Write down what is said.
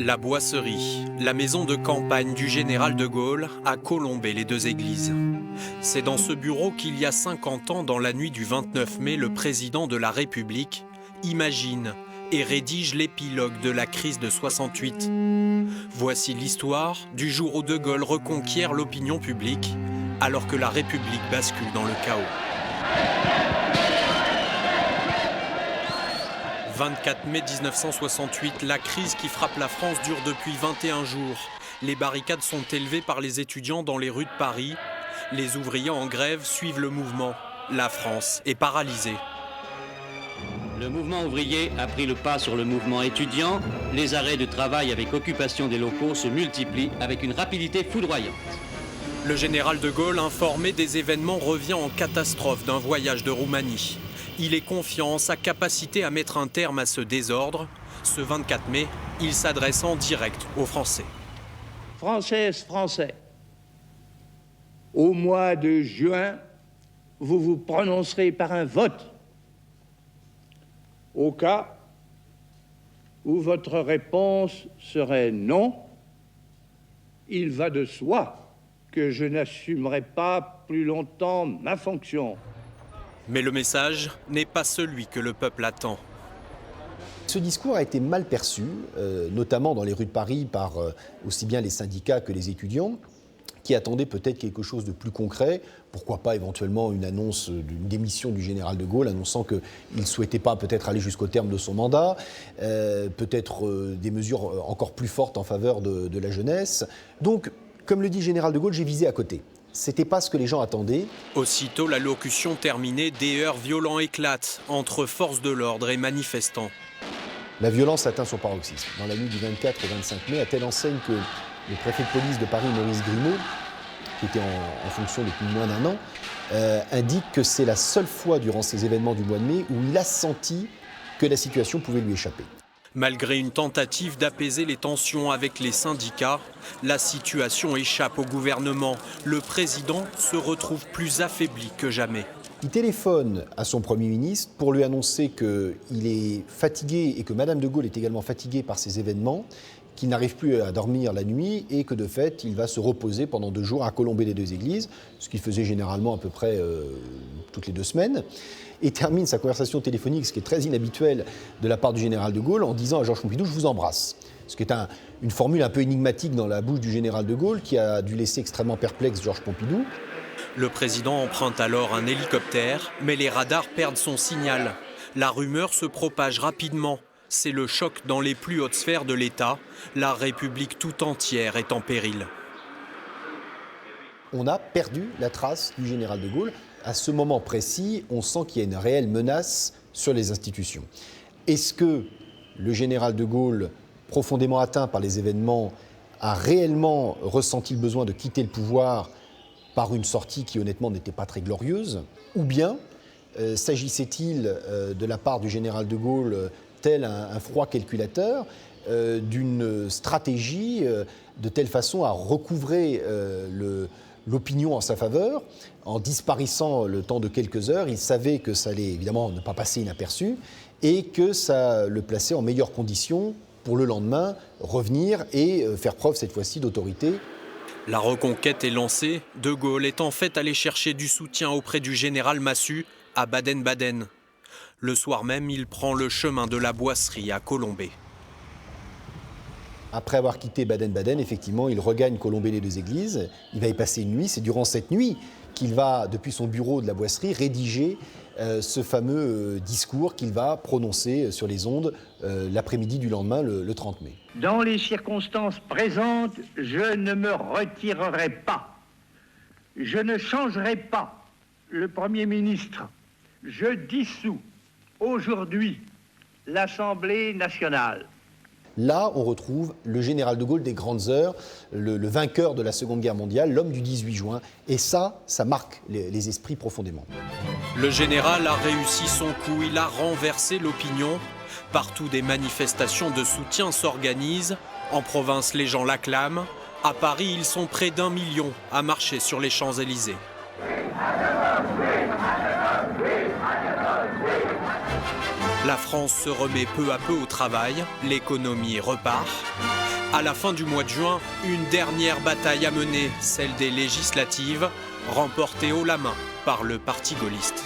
La Boisserie, la maison de campagne du général de Gaulle, a colombé les deux églises. C'est dans ce bureau qu'il y a 50 ans, dans la nuit du 29 mai, le président de la République imagine et rédige l'épilogue de la crise de 68. Voici l'histoire du jour où de Gaulle reconquiert l'opinion publique, alors que la République bascule dans le chaos. 24 mai 1968, la crise qui frappe la France dure depuis 21 jours. Les barricades sont élevées par les étudiants dans les rues de Paris. Les ouvriers en grève suivent le mouvement. La France est paralysée. Le mouvement ouvrier a pris le pas sur le mouvement étudiant. Les arrêts de travail avec occupation des locaux se multiplient avec une rapidité foudroyante. Le général de Gaulle, informé des événements, revient en catastrophe d'un voyage de Roumanie. Il est confiant en sa capacité à mettre un terme à ce désordre. Ce 24 mai, il s'adresse en direct aux Français. Françaises, Français, au mois de juin, vous vous prononcerez par un vote. Au cas où votre réponse serait non, il va de soi que je n'assumerai pas plus longtemps ma fonction. Mais le message n'est pas celui que le peuple attend. Ce discours a été mal perçu, notamment dans les rues de Paris, par aussi bien les syndicats que les étudiants, qui attendaient peut-être quelque chose de plus concret. Pourquoi pas éventuellement une annonce d'une démission du général de Gaulle, annonçant qu'il ne souhaitait pas peut-être aller jusqu'au terme de son mandat, peut-être des mesures encore plus fortes en faveur de la jeunesse. Donc, comme le dit le général de Gaulle, j'ai visé à côté. C'était pas ce que les gens attendaient. Aussitôt l'allocution terminée, des heurts violents éclatent entre forces de l'ordre et manifestants. La violence atteint son paroxysme. Dans la nuit du 24 au 25 mai, à telle enseigne que le préfet de police de Paris, Maurice Grimaud, qui était en fonction depuis moins d'un an, indique que c'est la seule fois durant ces événements du mois de mai où il a senti que la situation pouvait lui échapper. Malgré une tentative d'apaiser les tensions avec les syndicats, la situation échappe au gouvernement. Le président se retrouve plus affaibli que jamais. Il téléphone à son Premier ministre pour lui annoncer qu'il est fatigué et que Madame de Gaulle est également fatiguée par ces événements, qu'il n'arrive plus à dormir la nuit et que de fait, il va se reposer pendant 2 jours à colomber les deux églises, ce qu'il faisait généralement à peu près toutes les 2 semaines. Et termine sa conversation téléphonique, ce qui est très inhabituel de la part du général de Gaulle, en disant à Georges Pompidou « je vous embrasse ». Ce qui est une formule un peu énigmatique dans la bouche du général de Gaulle, qui a dû laisser extrêmement perplexe Georges Pompidou. Le président emprunte alors un hélicoptère, mais les radars perdent son signal. La rumeur se propage rapidement. C'est le choc dans les plus hautes sphères de l'État. La République tout entière est en péril. On a perdu la trace du général de Gaulle. À ce moment précis, on sent qu'il y a une réelle menace sur les institutions. Est-ce que le général de Gaulle, profondément atteint par les événements, a réellement ressenti le besoin de quitter le pouvoir par une sortie qui honnêtement n'était pas très glorieuse? Ou bien s'agissait-il de la part du général de Gaulle, tel un froid calculateur, d'une stratégie de telle façon à recouvrer l'opinion en sa faveur, en disparaissant le temps de quelques heures? Il savait que ça allait évidemment ne pas passer inaperçu et que ça le plaçait en meilleures conditions pour le lendemain revenir et faire preuve cette fois-ci d'autorité. La reconquête est lancée. De Gaulle est en fait allé chercher du soutien auprès du général Massu à Baden-Baden. Le soir même, il prend le chemin de la Boisserie à Colombey. Après avoir quitté Baden-Baden, effectivement, il regagne Colombey les deux églises. Il va y passer une nuit. C'est durant cette nuit qu'il va, depuis son bureau de la Boisserie, rédiger ce fameux discours qu'il va prononcer sur les ondes l'après-midi du lendemain, le 30 mai. Dans les circonstances présentes, je ne me retirerai pas. Je ne changerai pas le Premier ministre. Je dissous aujourd'hui l'Assemblée nationale. Là, on retrouve le général de Gaulle des grandes heures, le vainqueur de la Seconde Guerre mondiale, l'homme du 18 juin. Et ça marque les esprits profondément. Le général a réussi son coup, il a renversé l'opinion. Partout, des manifestations de soutien s'organisent. En province, les gens l'acclament. À Paris, ils sont près d'1 million à marcher sur les Champs-Élysées. La France se remet peu à peu au travail, l'économie repart. À la fin du mois de juin, une dernière bataille à mener, celle des législatives, remportée haut la main par le parti gaulliste.